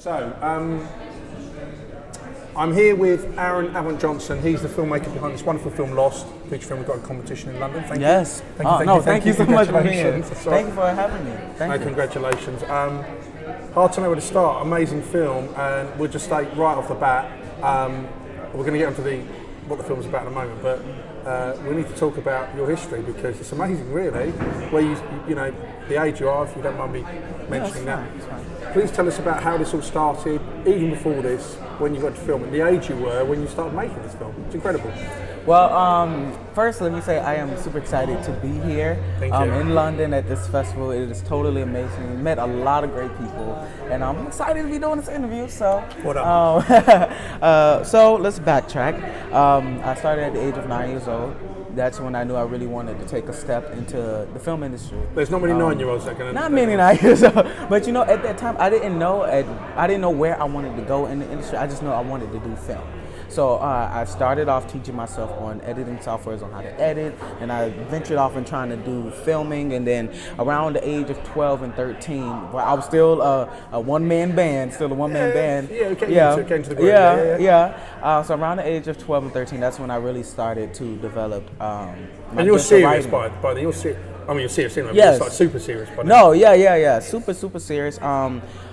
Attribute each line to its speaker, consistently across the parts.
Speaker 1: So, I'm here with Aaron Avant-Johnson. He's the filmmaker behind this wonderful film, Lost, feature film we got in competition in London. Thank you.
Speaker 2: Thank you so much for being here. Thank you for having me. Thank you.
Speaker 1: Congratulations. Hard to know where to start. Amazing film, and we'll just state right off the bat, we're going to get onto what the film's about in a moment, but we need to talk about your history because it's amazing, really, where you know, the age you are, if you don't mind me mentioning that. Please tell us about how this all started, even before this, when you got to film, and the age you were when you started making this film. It's incredible.
Speaker 2: Well, first let me say I am super excited to be here in London at this festival. It is totally amazing. We met a lot of great people, and I'm excited to be doing this interview. So,
Speaker 1: what up?
Speaker 2: So let's backtrack. I started at the age of 9 years old. That's when I knew I really wanted to take a step into the film industry.
Speaker 1: There's not many 9-year-olds that can.
Speaker 2: Not many 9 years old, but you know, at that time I didn't know where I wanted to go in the industry. I just know I wanted to do film. So I started off teaching myself on editing softwares, on how to edit, and I ventured off in trying to do filming. And then around the age of 12 and 13, well, I was still a one-man band, So around the age of 12 and 13, that's when I really started to develop my
Speaker 1: And you're serious,
Speaker 2: writing.
Speaker 1: by the way. You're serious,
Speaker 2: yes.
Speaker 1: It's like super serious.
Speaker 2: Super serious.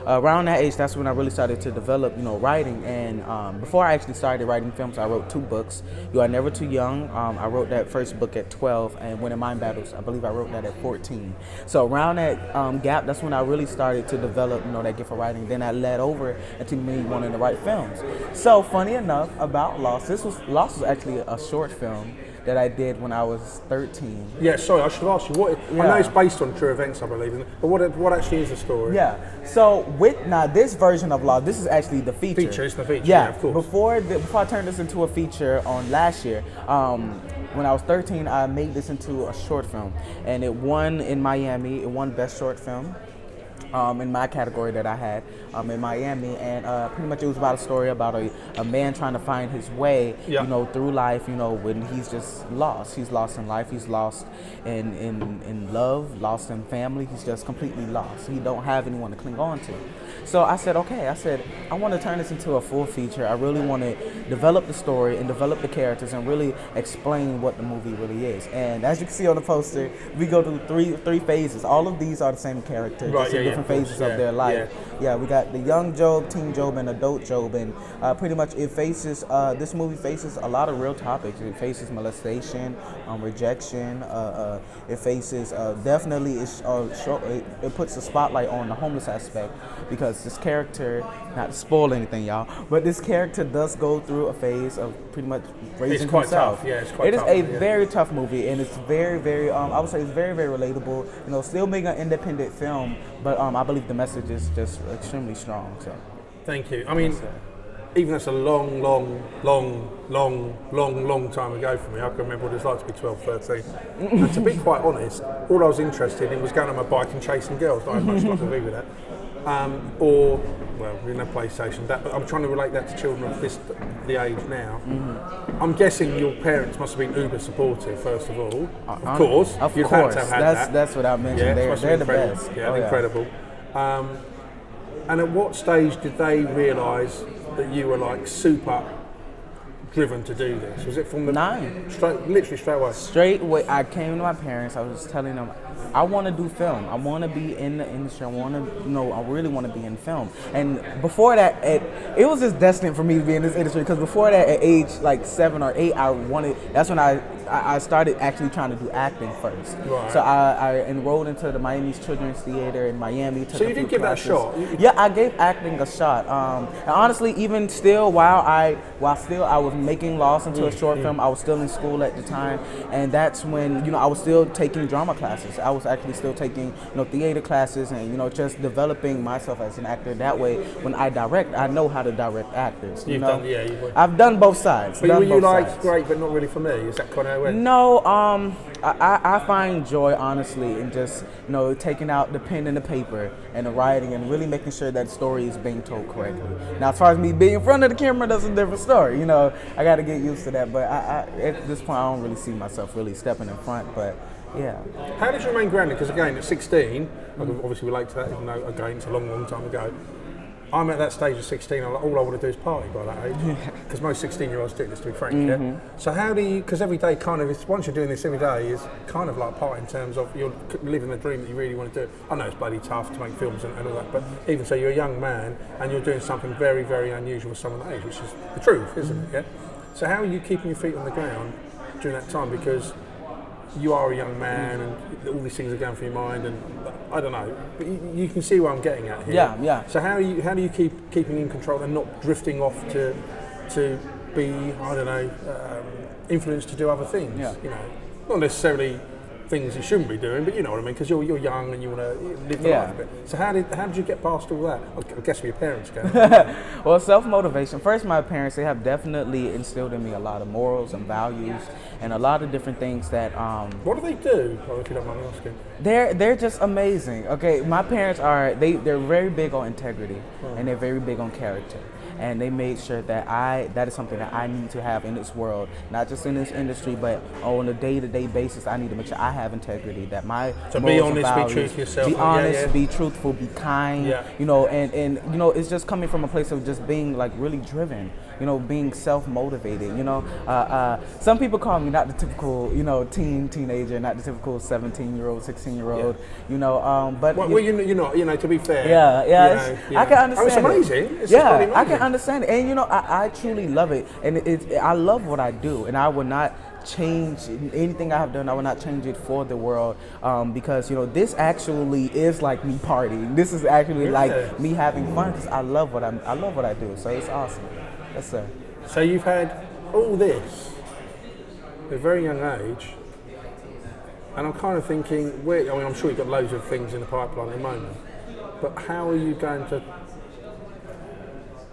Speaker 2: Around that age, that's when I really started to develop, writing. And before I actually started writing films, I wrote 2 books. You Are Never Too Young. I wrote that first book at 12, and Winning Mind Battles, I believe I wrote that at 14. So around that gap, that's when I really started to develop, that gift for writing. Then I led over into me wanting to write films. So funny enough about Lost, Lost was actually a short film that I did when I was 13.
Speaker 1: Yeah, sorry, I should have asked you. I know it's based on true events, I believe, but what actually is the story?
Speaker 2: Yeah, so this version of Lost, this is actually the feature.
Speaker 1: It's the feature, yeah of course.
Speaker 2: Before I turned this into a feature on last year, when I was 13, I made this into a short film, and it won in Miami. It won Best Short Film. In my category that I had in Miami, and pretty much it was about a story about a man trying to find his way, through life, when he's just lost. He's lost in life, he's lost in love, lost in family, he's just completely lost. He don't have anyone to cling on to. So I said, I want to turn this into a full feature. I really want to develop the story and develop the characters and really explain what the movie really is. And as you can see on the poster, we go through three phases. All of these are the same characters, just in different phases of their life. Yeah, we got the young Job, teen Job, and adult Job, and pretty much this movie faces a lot of real topics. It faces molestation, rejection. It faces definitely it puts a spotlight on the homeless aspect, because this character, not to spoil anything, y'all, but this character does go through a phase of pretty much raising himself.
Speaker 1: Tough. Yeah, it's quite tough.
Speaker 2: It is a very tough movie, and it's very, very, I would say it's very, very relatable. Still making an independent film, but I believe the message is just extremely strong. So,
Speaker 1: thank you. I mean, even that's a long time ago for me. I can remember what it's like to be 12, 13. And to be quite honest, all I was interested in was going on my bike and chasing girls. I had much to do with that. In a PlayStation. But I'm trying to relate that to children of the age now. Mm-hmm. I'm guessing your parents must have been uber supportive, first of all. Of course.
Speaker 2: Of course. That's what I mentioned.
Speaker 1: Yeah,
Speaker 2: they're the best.
Speaker 1: Yeah, incredible. And at what stage did they realise that you were like super driven to do this? Was it from the
Speaker 2: 9?
Speaker 1: Literally straight away?
Speaker 2: Straight away. I came to my parents. I was telling them, I want to do film. I want to be in the industry. I really want to be in film. And before that, it was just destined for me to be in this industry, because before that, at age like 7 or 8, that's when I started actually trying to do acting first.
Speaker 1: Right.
Speaker 2: So I enrolled into the Miami's Children's Theater in Miami.
Speaker 1: So you did give that a shot?
Speaker 2: Yeah, I gave acting a shot. And honestly, even still, while I was making Lost into a short film, I was still in school at the time, and that's when I was still taking drama classes. I was actually still taking theater classes, and just developing myself as an actor. That way, when I direct, I know how to direct actors. I've done both sides.
Speaker 1: But were you like, great, but not really for me? Is that kind of how it went?
Speaker 2: No, I find joy, honestly, in just taking out the pen and the paper and the writing and really making sure that story is being told correctly. Now, as far as me being in front of the camera, that's a different story. I got to get used to that. But at this point, I don't really see myself really stepping in front. But yeah.
Speaker 1: How did you remain grounded? Because again, at 16, I can obviously relate to that, even though again it's a long time ago. I'm at that stage of 16, all I want to do is party by that age. Because most 16-year-olds do this, to be frank. Yeah? So how do you, because every day kind of, once you're doing this every day, is kind of like party in terms of you're living the dream that you really want to do. I know it's bloody tough to make films and all that, but even so, you're a young man and you're doing something very, very unusual for someone that age, which is the truth, isn't it? Yeah. So how are you keeping your feet on the ground during that time? Because you are a young man and all these things are going through your mind, and I don't know, but you can see where I'm getting at here.
Speaker 2: Yeah.
Speaker 1: So how do you keeping in control and not drifting off to be, I don't know, influenced to do other things?
Speaker 2: Yeah.
Speaker 1: You know, not necessarily things you shouldn't be doing, but you know what I mean, because you're young and you want to live the life a bit. So how did you get past all that? I guess with your parents,
Speaker 2: Well, self-motivation. First, my parents, they have definitely instilled in me a lot of morals and values and a lot of different things that...
Speaker 1: What do they do, if you don't mind me asking?
Speaker 2: They're just amazing. Okay, my parents they're very big on integrity and they're very big on character. And they made sure that that is something that I need to have in this world, not just in this industry, but on a day-to-day basis. I need to make sure I have integrity, that my
Speaker 1: be honest,
Speaker 2: values,
Speaker 1: be true to yourself.
Speaker 2: be honest, be truthful, be kind. You know, and you know, it's just coming from a place of just being like really driven. You know, being self-motivated. You know, some people call me not the typical, you know, teenager, not the typical 17-year-old, 16-year-old. You know, but
Speaker 1: well, you're not. You know, to be fair.
Speaker 2: I can understand.
Speaker 1: It's amazing. It's
Speaker 2: amazing. I can understand it, and you know, I truly love it, and I love what I do, and I would not change anything I have done. I would not change it for the world, because you know, this actually is like me partying. This is actually like me having fun because I love what I do. So it's awesome. Yes, sir.
Speaker 1: So you've had all this at a very young age, and I'm kind of thinking, I'm sure you've got loads of things in the pipeline at the moment, but how are you going to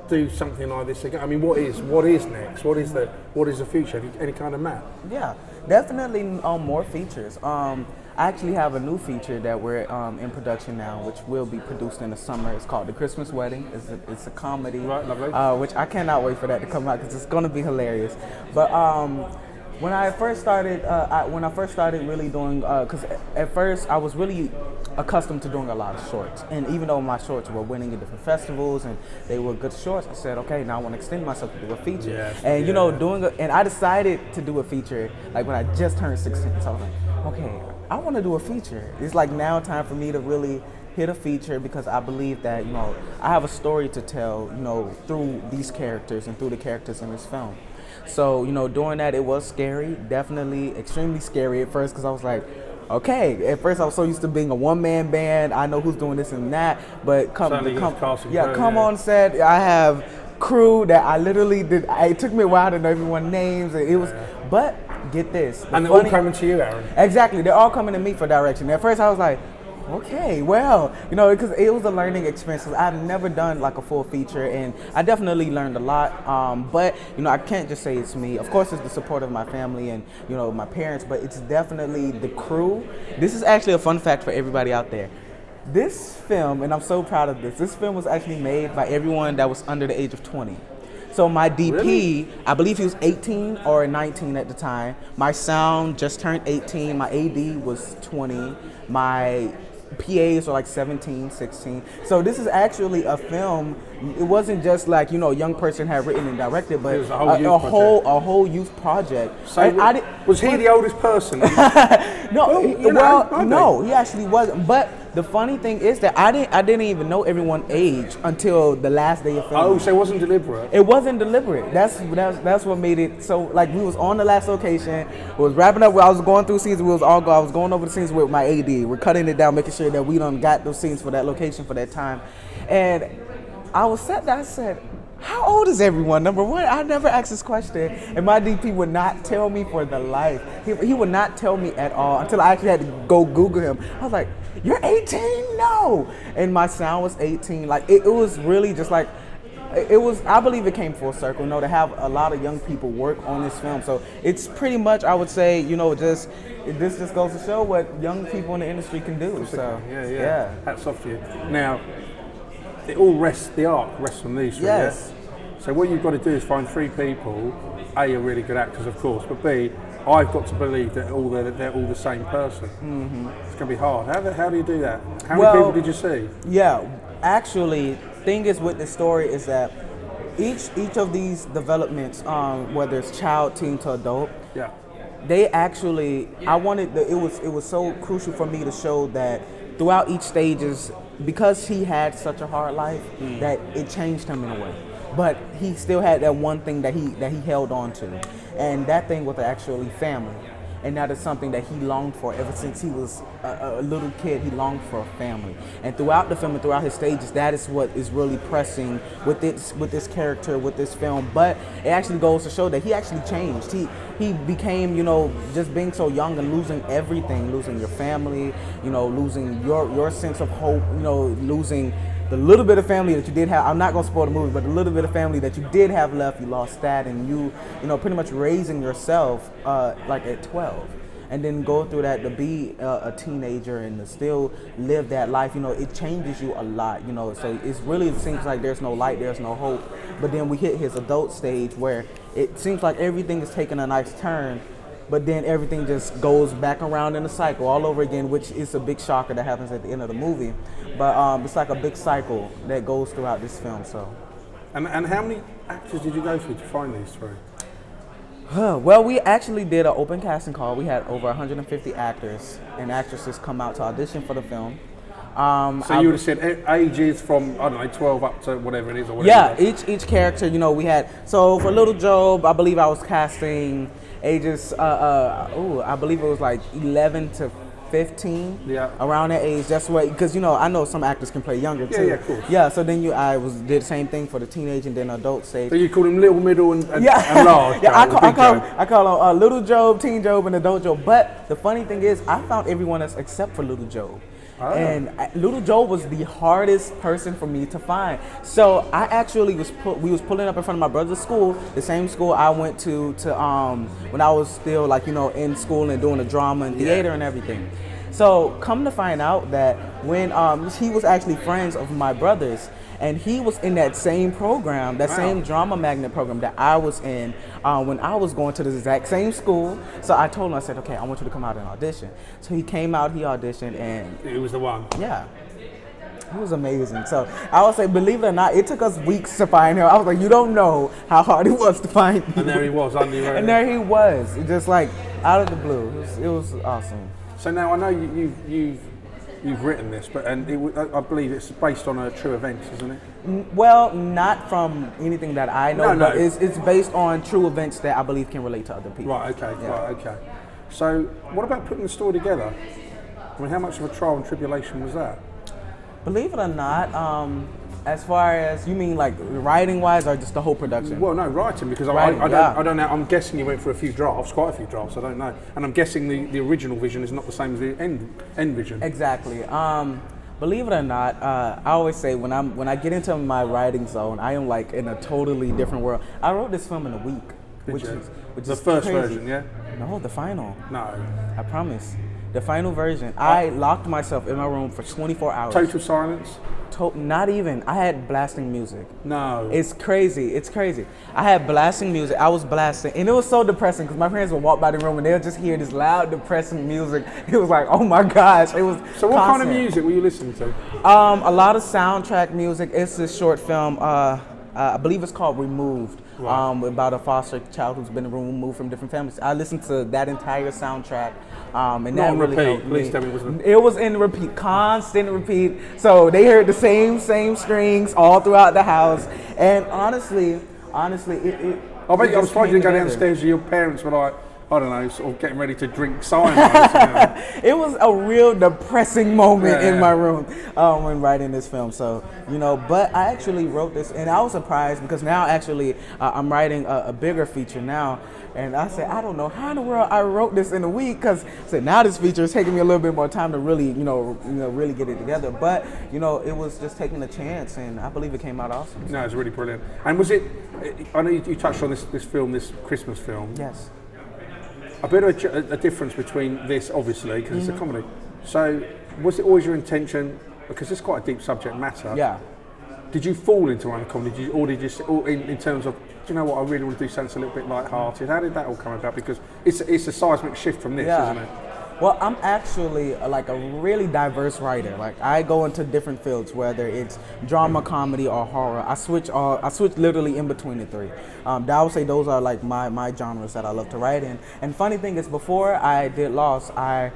Speaker 1: do something like this again? I mean, what is next? What is the future? Have you any kind of map? Yeah,
Speaker 2: definitely more features. I actually have a new feature that we're in production now, which will be produced in the summer. It's called The Christmas Wedding. It's a comedy,
Speaker 1: right, lovely.
Speaker 2: Which I cannot wait for that to come out because it's going to be hilarious. But when I first started really doing, because at first I was really accustomed to doing a lot of shorts, and even though my shorts were winning at different festivals and they were good shorts, I said, okay, now I want to extend myself to do a feature. You know, and I decided to do a feature like when I just turned 16. So I was like, okay, I want to do a feature. It's like now time for me to really hit a feature because I believe that, you know, I have a story to tell, you know, through these characters and through the characters in this film. So, you know, doing that, it was scary, definitely extremely scary at first because I was like, okay, at first I was so used to being a one-man band, I know who's doing this and that, but come on set, I have crew that I literally did, it took me a while to know everyone's names, and it was, but get this.
Speaker 1: And they're all coming to you, Aaron.
Speaker 2: Exactly, they're all coming to me for direction. At first I was like, okay, well, you know, because it was a learning experience. I've never done like a full feature, and I definitely learned a lot. But you know, I can't just say it's me. Of course, it's the support of my family and, you know, my parents, but it's definitely the crew. This is actually a fun fact for everybody out there. This film, and I'm so proud of this film was actually made by everyone that was under the age of 20. So my DP, really? I believe he was 18 or 19 at the time. My sound just turned 18. My AD was 20. My PAs are like 17, 16. So this is actually a film. It wasn't just like, you know, a young person had written and directed, but a whole youth project.
Speaker 1: So was he the oldest person?
Speaker 2: No, he actually wasn't. But the funny thing is that I didn't even know everyone's age until the last day of filming.
Speaker 1: Oh, so it wasn't deliberate?
Speaker 2: It wasn't deliberate. That's what made it so, like, we was on the last location, we was wrapping up, I was going through scenes, I was going over the scenes with my AD. We're cutting it down, making sure that we done got those scenes for that location for that time. And I was sat there, I said, how old is everyone? Number one, I never asked this question, and my DP would not tell me for the life. He would not tell me at all until I actually had to go Google him. I was like, you're 18? No. And my sound was 18. Like, it was really just like, it was, I believe it came full circle, you know, to have a lot of young people work on this film. So it's pretty much, I would say, you know, this just goes to show what young people in the industry can do. So, yeah.
Speaker 1: Hats off to you. Now, the arc rests on these three,
Speaker 2: yes.
Speaker 1: Yeah? So what you've got to do is find three people, A, are really good actors, of course, but B, I've got to believe that they're all the same person. Mm-hmm. It's going to be hard. How do you do that? How many people did you see?
Speaker 2: Yeah, Actually, thing is with this story is that each of these developments, whether it's child, teen to adult,
Speaker 1: Yeah.
Speaker 2: they actually it was so crucial for me to show that throughout each stages, because he had such a hard life, that it changed him in a way. But he still had that one thing that he held on to, and that thing was actually family. And that is something that he longed for ever since he was a little kid. He longed for a family, and throughout the film and throughout his stages, that is what is really pressing with this character, with this film. But it actually goes to show that he actually changed. He became, just being so young and losing everything, losing your family, losing your sense of hope, losing the little bit of family that you did have. I'm not gonna spoil the movie, but the little bit of family that you did have left, you lost that, and you pretty much raising yourself like at 12, and then go through that to be a teenager and to still live that life. It changes you a lot. So it seems like there's no light, there's no hope. But then we hit his adult stage where it seems like everything is taking a nice turn. But then everything just goes back around in a cycle all over again, which is a big shocker that happens at the end of the movie. But it's like a big cycle that goes throughout this film. So,
Speaker 1: And how many actors did you go through to find these three?
Speaker 2: Well, we actually did an open casting call. We had over 150 actors and actresses come out to audition for the film.
Speaker 1: So you would have said ages from, I don't know, 12 up to whatever it is, or whatever.
Speaker 2: Yeah, each character, we had. So for Little Job, I believe I was casting ages. I believe it was like 11 to 15.
Speaker 1: Yeah.
Speaker 2: Around that age. That's what, because I know some actors can play younger too.
Speaker 1: Yeah, of course.
Speaker 2: Yeah. So then I did the same thing for the teenage and then adult stage.
Speaker 1: So you call them little, middle, and large.
Speaker 2: Yeah, I call them Little Job, Teen Job, and Adult Job. But the funny thing is, I found everyone else except for Little Job. Oh. And Little Joe was the hardest person for me to find. So I actually we was pulling up in front of my brother's school, the same school I went to when I was still in school and doing the drama and theater and everything. So come to find out that when he was actually friends of my brother's, and he was in that same program, that same drama magnet program that I was in when I was going to the exact same school. So I told him, I said, okay, I want you to come out and audition. So he came out, he auditioned, and
Speaker 1: it was the one.
Speaker 2: Yeah. It was amazing. So I would say, believe it or not, it took us weeks to find him. I was like, you don't know how hard it was to find him.
Speaker 1: And there he was,
Speaker 2: and there he was, just like out of the blue. It was awesome.
Speaker 1: So now I know you've written this, but I believe it's based on a true event, isn't it?
Speaker 2: Well, not from anything that I know,
Speaker 1: No.
Speaker 2: but it's based on true events that I believe can relate to other people.
Speaker 1: Right, okay, right, okay. So what about putting the story together? I mean, how much of a trial and tribulation was that?
Speaker 2: Believe it or not, as far as, you mean like writing wise or just the whole production?
Speaker 1: Well, no, writing, because I don't know. I'm guessing you went for a few drafts, quite a few drafts. I don't know, and I'm guessing the original vision is not the same as the end vision.
Speaker 2: Exactly. Believe it or not, I always say when I get into my writing zone, I am like in a totally different world. I wrote this film in a week, which is
Speaker 1: the first
Speaker 2: crazy.
Speaker 1: version, yeah.
Speaker 2: No, the final.
Speaker 1: No,
Speaker 2: I promise. The final version. I locked myself in my room for 24 hours.
Speaker 1: Total silence.
Speaker 2: Not even. I had blasting music.
Speaker 1: No.
Speaker 2: It's crazy. It's crazy. I had blasting music. I was blasting. And it was so depressing because my parents would walk by the room and they'll just hear this loud, depressing music. It was like, oh my gosh. It was
Speaker 1: So what
Speaker 2: constant.
Speaker 1: kind of music were you listening to?
Speaker 2: A lot of soundtrack music. It's this short film. I believe it's called Removed. Right. About a foster child who's been removed from different families. I listened to that entire soundtrack. And that really helped me.
Speaker 1: Please tell me it wasn't.
Speaker 2: It was in repeat, constant repeat. So they heard the same strings all throughout the house. And honestly, it
Speaker 1: I was surprised you didn't go downstairs. Your parents were like, I don't know, sort of getting ready to drink cyanide.
Speaker 2: It was a real depressing moment in my room when writing this film. So, but I actually wrote this, and I was surprised because now actually I'm writing a bigger feature now. And I said, I don't know how in the world I wrote this in a week, because I said now this feature is taking me a little bit more time to really, really get it together. But it was just taking a chance, and I believe it came out awesome.
Speaker 1: No, it's really brilliant. And was it? I know you touched on this film, this Christmas film.
Speaker 2: Yes.
Speaker 1: A bit of a difference between this, obviously, because it's a comedy. So, was it always your intention? Because it's quite a deep subject matter.
Speaker 2: Yeah.
Speaker 1: Did you fall into one comedy, or did you, in terms of, do you know what, I really want to do something a little bit light-hearted? How did that all come about? Because it's a seismic shift from this, isn't it?
Speaker 2: Well, I'm actually like a really diverse writer. Like I go into different fields, whether it's drama, comedy, or horror. I switch literally in between the three. I would say those are like my genres that I love to write in. And funny thing is, before I did Lost, I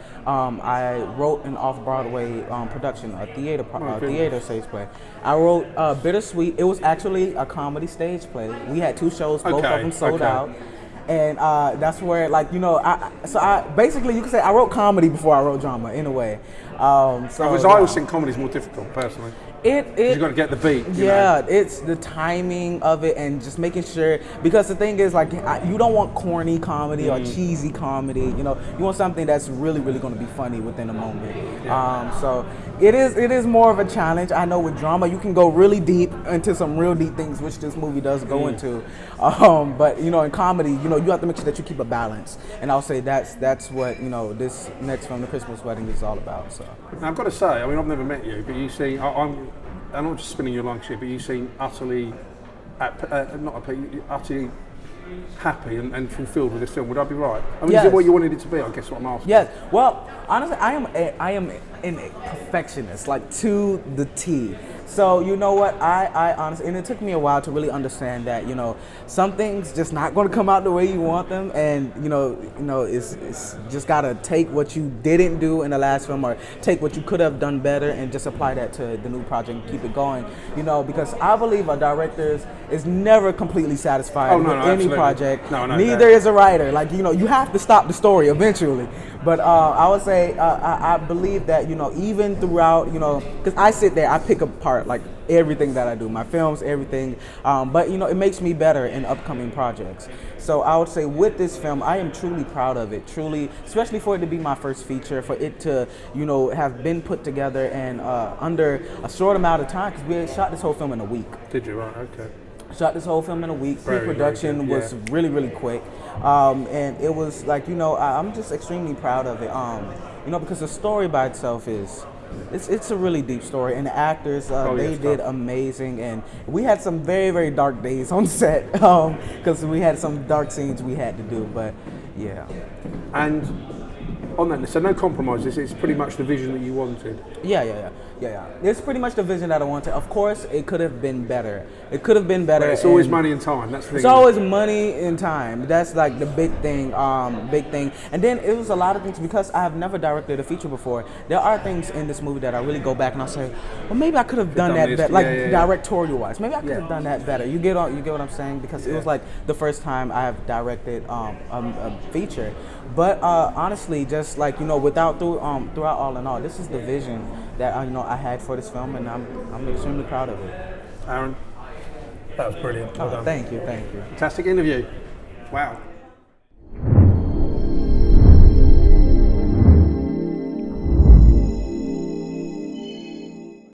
Speaker 2: wrote an off-Broadway production, a theater stage play. I wrote Bittersweet. It was actually a comedy stage play. We had 2 shows, both of them sold out. And that's where, like, you know, I basically, you can say I wrote comedy before I wrote drama, in a way.
Speaker 1: I always think comedy is more difficult, personally. You've got to get the beat. You know?
Speaker 2: It's the timing of it and just making sure, because the thing is, like, you don't want corny comedy or cheesy comedy. You know, you want something that's really, really going to be funny within a moment. So it is more of a challenge. I know with drama you can go really deep into some real deep things, which this movie does go into. But you know, in comedy, you know, you have to make sure that you keep a balance. And I'll say that's what, you know, this next film, The Christmas Wedding, is all about. So
Speaker 1: now, I've got to say, I mean, I've never met you, but you seem, I'm not just spinning your lunch here, but you seem utterly utterly happy and fulfilled with this film. Would I be right? I mean, is it what you wanted it to be? I guess what I'm asking.
Speaker 2: Yes. Well, honestly, I am a perfectionist, like to the T. So you know what, I honestly, and it took me a while to really understand that, you know, some things just not going to come out the way you want them, and you know, it's just gotta take what you didn't do in the last film, or take what you could have done better, and just apply that to the new project and keep it going. You know, because I believe a director is never completely satisfied with any project. Neither is a writer. Like, you know, you have to stop the story eventually. But I would say I believe that, you know, even throughout, you know, because I sit there, I pick apart like everything that I do, my films, everything. But you know, it makes me better in upcoming projects. So I would say with this film, I am truly proud of it. Truly, especially for it to be my first feature, for it to, you know, have been put together and under a short amount of time, because we shot this whole film in a week.
Speaker 1: Did you? Right. Okay.
Speaker 2: Shot this whole film in a week. Pre-production was really, really quick. And it was like, you know, I'm just extremely proud of it. You know, because the story by itself it's a really deep story, and the actors, they did amazing, and we had some very, very dark days on set, because we had some dark scenes we had to do, but yeah.
Speaker 1: And on that, so no compromises, it's pretty much the vision that you wanted.
Speaker 2: Yeah. It's pretty much the vision that I wanted. Of course, it could have been better. It could have been better.
Speaker 1: But it's always money and time. That's the thing.
Speaker 2: It's always money and time. That's like the big thing. And then it was a lot of things, because I have never directed a feature before. There are things in this movie that I really go back and I'll say, well, maybe I could have done that better, like directorial wise. Maybe I could have done that better. You get what I'm saying? Because it was like the first time I have directed a feature. But honestly, just like, you know, throughout all in all, this is the vision that you know, I had for this film, and I'm extremely proud of it.
Speaker 1: Aaron, that was brilliant. Well done.
Speaker 2: Thank you.
Speaker 1: Fantastic interview. Wow.